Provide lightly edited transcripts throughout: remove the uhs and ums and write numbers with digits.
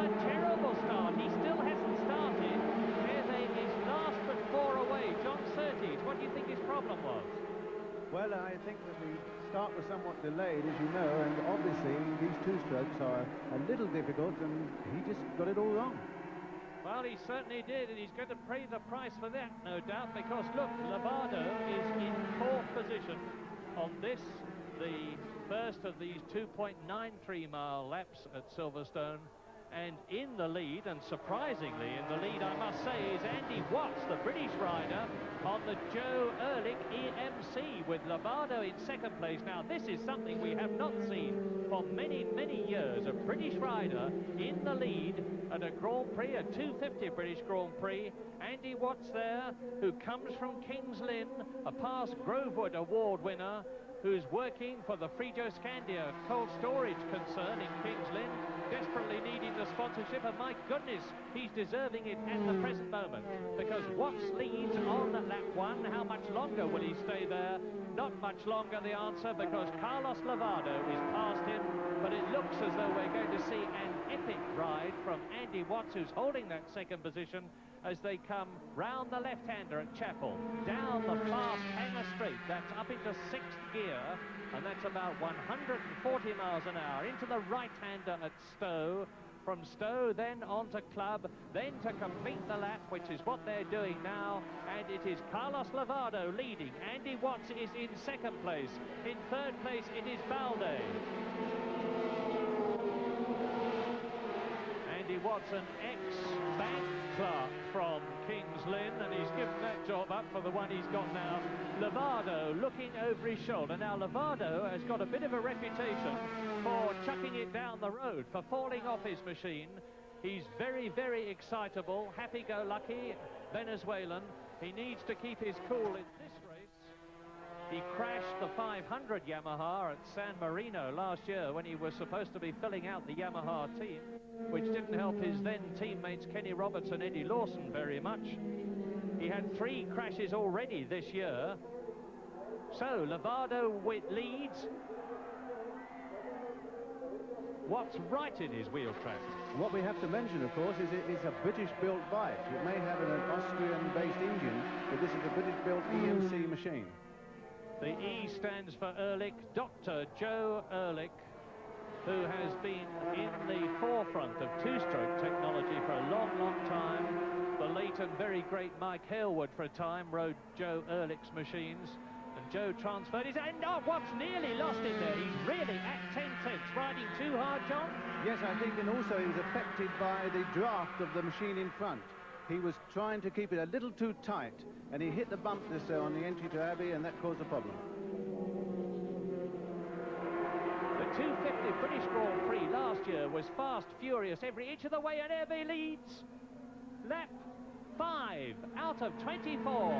a terrible start. He still hasn't started. Hervé is last but 4 away. John Surtees, what do you think his problem was? Well, I think that the start was somewhat delayed, as you know, and obviously these two strokes are a little difficult, and he just got it all wrong. Well, he certainly did, and he's going to pay the price for that, no doubt, because, look, Lovato is in 4th position on this, the first of these 2.93-mile laps at Silverstone. And in the lead, and surprisingly in the lead, I must say, is Andy Watts, the British rider, on the Joe Ehrlich EMC, with Lovato in 2nd place. Now, this is something we have not seen for many, many years. A British rider in the lead at a Grand Prix, a 250 British Grand Prix. Andy Watts there, who comes from Kings Lynn, a past Grovewood Award winner, who's working for the Frigoscandia cold storage concern in Kings Lynn, desperately needing the sponsorship, and my goodness, he's deserving it at the present moment, because Watts leads on lap 1. How much longer will he stay there? Not much longer, the answer, because Carlos Lovato is past him, but it looks as though we're going to see an epic ride from Andy Watts, who's holding that 2nd position, as they come round the left-hander at Chapel, down the fast Hanger Straight. That's up into 6th gear, and that's about 140 miles an hour, into the right-hander at Stowe. From Stowe, then on to Club, then to complete the lap, which is what they're doing now, and it is Carlos Lovato leading. Andy Watts is in 2nd place. In 3rd place, it is Balde. Andy Watts, an ex-bank clerk from Kings Lynn, and he's given that job up for the one he's got now. Lovato looking over his shoulder. Now, Lovato has got a bit of a reputation for chucking it down the road, for falling off his machine. He's very, very excitable, happy-go-lucky Venezuelan. He needs to keep his cool in this race. He crashed the 500 Yamaha at San Marino last year when he was supposed to be filling out the Yamaha team, which didn't help his then teammates Kenny Roberts and Eddie Lawson very much. He had 3 crashes already this year. So Lovato leads. Watts right in his wheel track. What we have to mention, of course, is it's a British-built bike. It may have an Austrian-based engine, but this is a British-built EMC machine. The E stands for Ehrlich, Dr. Joe Ehrlich, who has been in the forefront of two-stroke technology for a long, long time. The late and very great Mike Hailwood for a time rode Joe Ehrlich's machines, and Joe transferred his... And oh, Watts nearly lost it there. He's really at 10 tenths, riding too hard, John? Yes, I think, and also he was affected by the draft of the machine in front. He was trying to keep it a little too tight, and he hit the bump on the entry to Abbey, and that caused a problem. The 250 British Grand Prix last year was fast, furious every inch of the way, and Hervé leads. Lap 5 out of 24,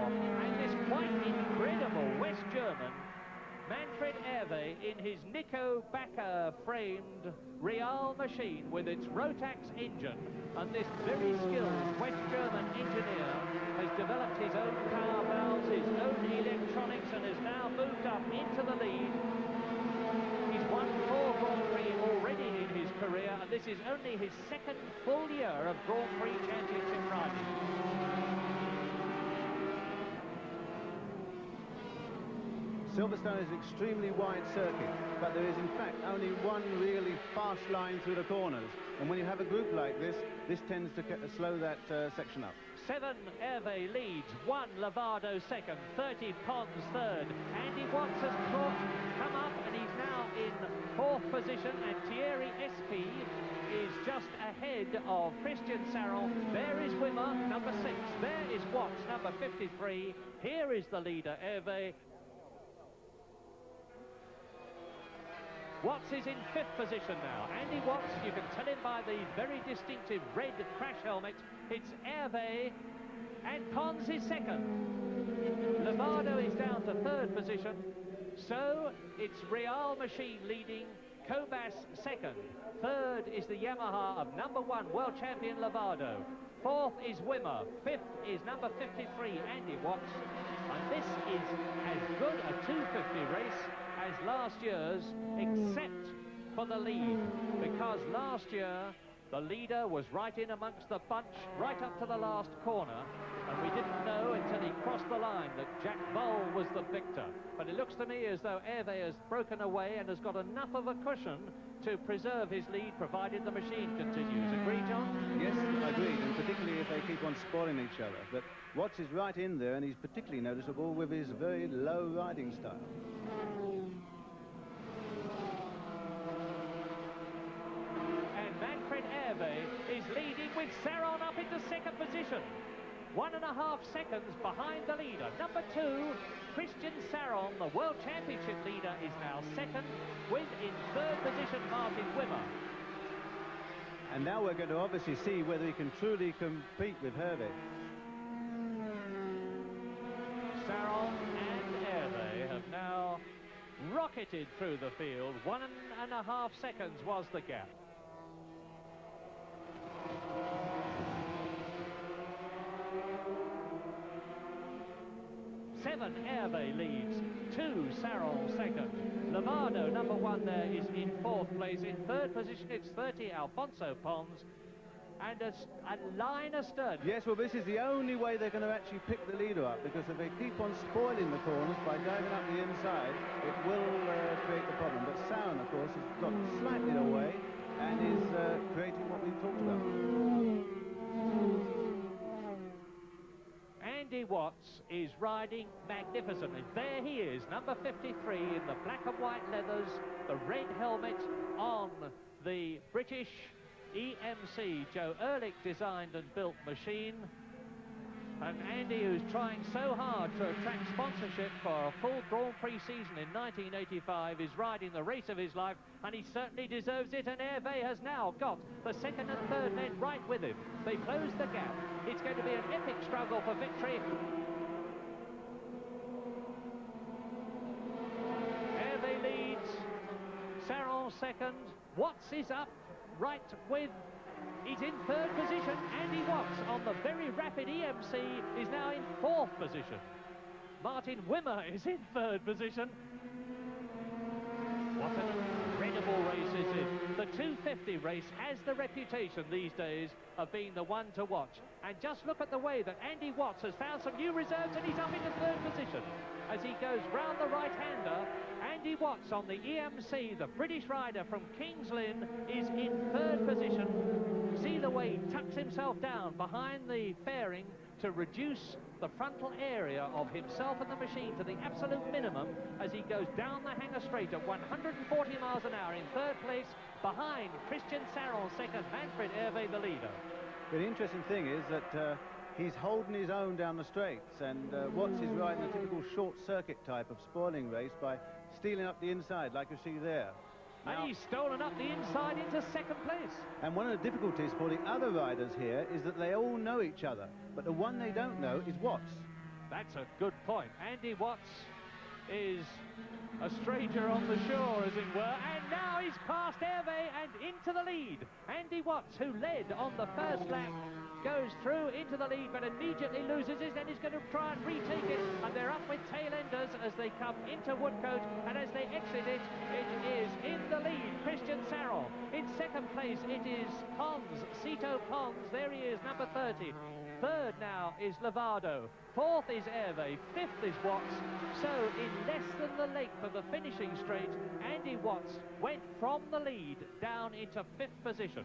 and this quite incredible West German, Manfred Hervé, in his Nico Backer framed Real machine with its Rotax engine, and this very skilled West German engineer has developed his own power valves, his own electronics, and has now moved up into the lead. He's won 4 Grand Prix already in his career, and this is only his 2nd full year of Grand Prix championship riding. Silverstone is an extremely wide circuit, but there is in fact only one really fast line through the corners, and when you have a group like this tends to slow that section up. 7 Hervé leads, 1 Lovato 2nd, 30 Pons 3rd. Andy Watts has come up, and he's now in 4th position, and Thierry Espy is just ahead of Christian Sarrel. There is Wimmer, number 6. There is Watts, number 53. Here is the leader, Hervé. Watts is in 5th position now. Andy Watts, you can tell him by the very distinctive red crash helmet. It's Hervé, and Pons is 2nd. Lovato is down to 3rd position. So it's Real Machine leading, Cobas 2nd. 3rd is the Yamaha of number 1 world champion Lovato. 4th is Wimmer. 5th is number 53, Andy Watts. And this is as good a 250 race as last year's, except for the lead, because last year The leader was right in amongst the bunch, right up to the last corner, and we didn't know until he crossed the line that Jack Bull was the victor. But it looks to me as though Hervé has broken away and has got enough of a cushion to preserve his lead, provided the machine continues. Agree, John? Yes, agreed, and particularly if they keep on spoiling each other. But Watts is right in there, and he's particularly noticeable with his very low riding style. Is leading with Saron up into second position. 1.5 seconds behind the leader. Number 2, Christian Saron, the World Championship leader, is now second, with in third position Martin Wimmer. And now we're going to obviously see whether he can truly compete with Hervé. Saron and Hervé have now rocketed through the field. 1.5 seconds was the gap. 7, Hervé leads. 2, Saron second. Lovato, number 1 there, is in 4th place. In 3rd position, it's 30, Alfonso Pons. And a line astern. Yes, well, this is the only way they're going to actually pick the leader up, because if they keep on spoiling the corners by diving up the inside, it will create the problem. But Saron, of course, has got slightly away and is creating what we've talked about. Andy Watts is riding magnificently. There he is, number 53 in the black and white leathers, the red helmet on the British EMC Joe Ehrlich designed and built machine. And Andy, who's trying so hard to attract sponsorship for a full Grand Prix season in 1985, is riding the race of his life, and he certainly deserves it. And Hervé has now got the second and third men right with him. They close the gap. It's going to be an epic struggle for victory. Hervé leads, Saron second, Watts is up right with... He's in 3rd position. Andy Watts on the very rapid EMC is now in 4th position. Martin Wimmer is in 3rd position. What an incredible race is it. The 250 race has the reputation these days of being the one to watch. And just look at the way that Andy Watts has found some new reserves, and he's up into 3rd position. As he goes round the right-hander, Andy Watts on the EMC, the British rider from Kings Lynn, is in 3rd position. See the way he tucks himself down behind the fairing to reduce the frontal area of himself and the machine to the absolute minimum as he goes down the hanger straight at 140 miles an hour in 3rd place, behind Christian Saron second, Manfred Hervé the leader. The interesting thing is that he's holding his own down the straights, and Watts is riding a typical short circuit type of spoiling race by stealing up the inside, like you see there. And now, he's stolen up the inside into 2nd place. And one of the difficulties for the other riders here is that they all know each other, but the one they don't know is Watts. That's a good point. Andy Watts is a stranger on the shore, as it were, and now he's past Hervé and into the lead. Andy Watts, who led on the first lap, goes through into the lead, but immediately loses it, and he's going to try and retake it, and they're up with tail-enders as they come into Woodcote, and as they exit it, it is in the lead, Christian Saron. In 2nd place, it is Pons, Cito Pons, there he is, number 30. 3rd now is Lovato. 4th is Hervé, 5th is Watts. So in less than the length of the finishing straight, Andy Watts went from the lead down into 5th position.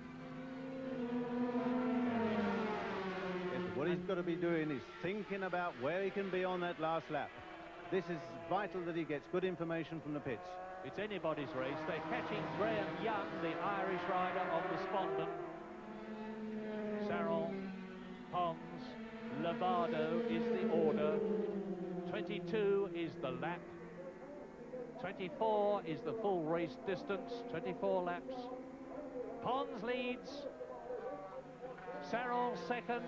Yes, what he's got to be doing is thinking about where he can be on that last lap. This is vital that he gets good information from the pits. It's anybody's race. They're catching Graham Young, the Irish rider of the Spondon. Saron, Pons, Lovato is the order. 22 is the lap. 24 is the full race distance, 24 laps. Pons leads. Saron second.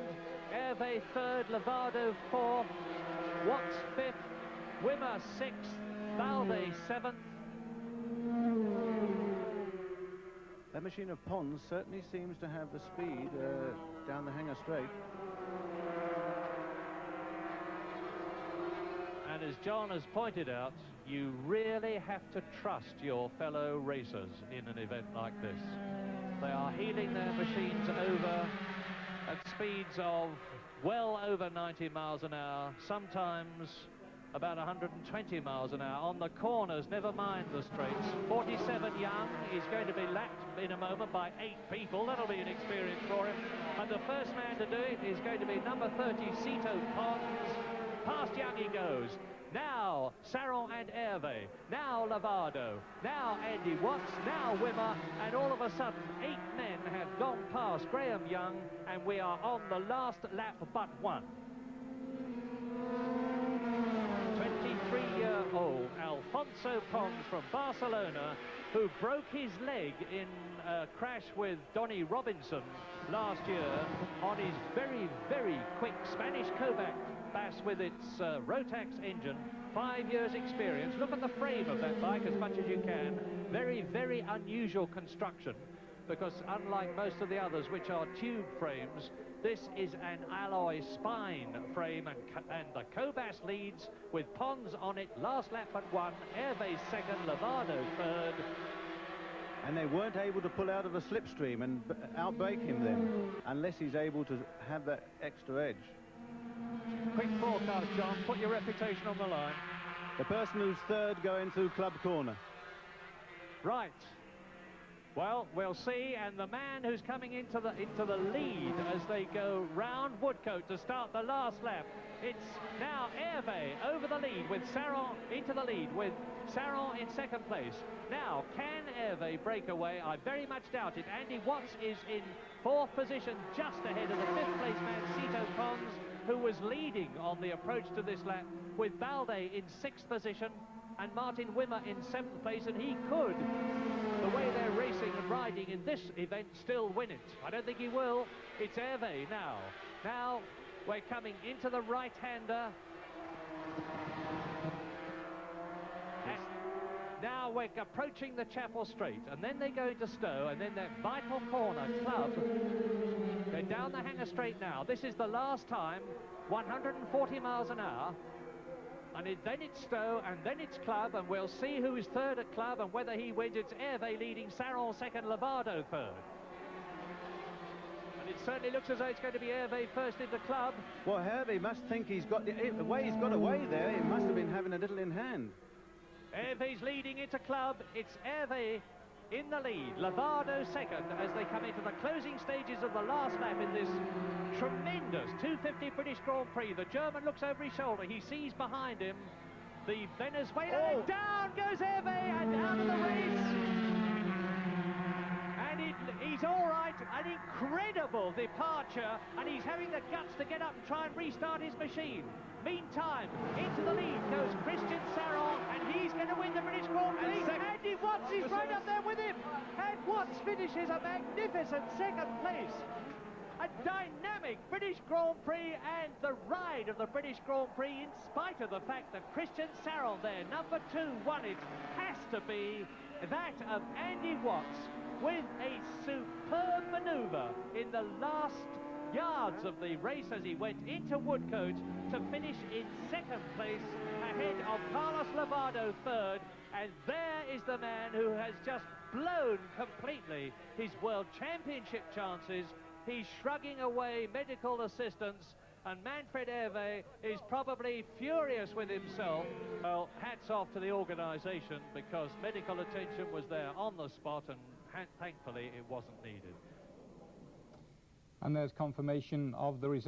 Hervé 3rd. Lovato 4th. Watts 5th. Wimmer 6th. Balde 7th. That machine of Pons certainly seems to have the speed down the hanger straight. And as John has pointed out, you really have to trust your fellow racers in an event like this. They are heeling their machines over at speeds of well over 90 miles an hour, sometimes about 120 miles an hour. On the corners, never mind the straights. 47 Young is going to be lapped in a moment by 8 people. That'll be an experience for him. And the first man to do it is going to be number 30, Cito Pons. Past Young he goes. Now Saron and Hervé, now Lavado, now Andy Watts, now Wimmer, and all of a sudden 8 men have gone past Graham Young, and we are on the last lap but one. 23-year-old Alfonso Pons from Barcelona, who broke his leg in a crash with Donny Robinson last year on his very, very quick Spanish Kovac Bass with its Rotax engine. 5 years experience. Look at the frame of that bike as much as you can. Very, very unusual construction, because unlike most of the others, which are tube frames, this is an alloy spine frame, and the Cobas leads with Pons on it. Last lap but one. Hervé second, Lavado third. And they weren't able to pull out of a slipstream and outbrake him then, unless he's able to have that extra edge. Quick forecast, John. Put your reputation on the line. The person who's third going through club corner. Right. Well, we'll see, and the man who's coming into the lead as they go round Woodcote to start the last lap. It's now Hervé over the lead with Saron into the lead with Saron in second place. Now, can Hervé break away? I very much doubt it. Andy Watts is in fourth position, just ahead of the fifth place man, Cito Pons, who was leading on the approach to this lap, with Balde in sixth position and Martin Wimmer in seventh place, and he could, the way they're racing and riding in this event, still win it. I don't think he will. It's Hervé now. Now we're coming into the right-hander. Now we're approaching the Chapel Straight, and then they go into Stowe, and then that vital corner, Club. They're down the Hanger Straight now. This is the last time, 140 miles an hour. And then it's Stowe, and then it's Club, and we'll see who is third at Club and whether he wins. It's Hervé leading, Saron second, Lavado third. And it certainly looks as though it's going to be Hervé first into Club. Well, Hervé must think he's got the way he's got away there. He must have been having a little in hand. Hervé's leading into Club. It's Hervé in the lead. Lavado second as they come into the closing stages of the last lap in this tremendous 250 British Grand Prix. The German looks over his shoulder. He sees behind him the Venezuelan. Oh. Down goes Hervé and out of the race. And he's all right. An incredible departure, and he's having the guts to get up and try and restart his machine. Meantime, into the lead goes Christian Saron, and he's going to win the British Grand Prix. Andy Watts is right up there with him, and Watts finishes a magnificent second place. A dynamic British Grand Prix, and the ride of the British Grand Prix, in spite of the fact that Christian Saron there, number 2, won it, has to be that of Andy Watts, with a superb manoeuvre in the last yards of the race as he went into Woodcote to finish in second place ahead of Carlos Lavado third. And there is the man who has just blown completely his World Championship chances. He's shrugging away medical assistance, and Manfred Hervé is probably furious with himself. Well, hats off to the organisation, because medical attention was there on the spot, and thankfully it wasn't needed. And there's confirmation of the result.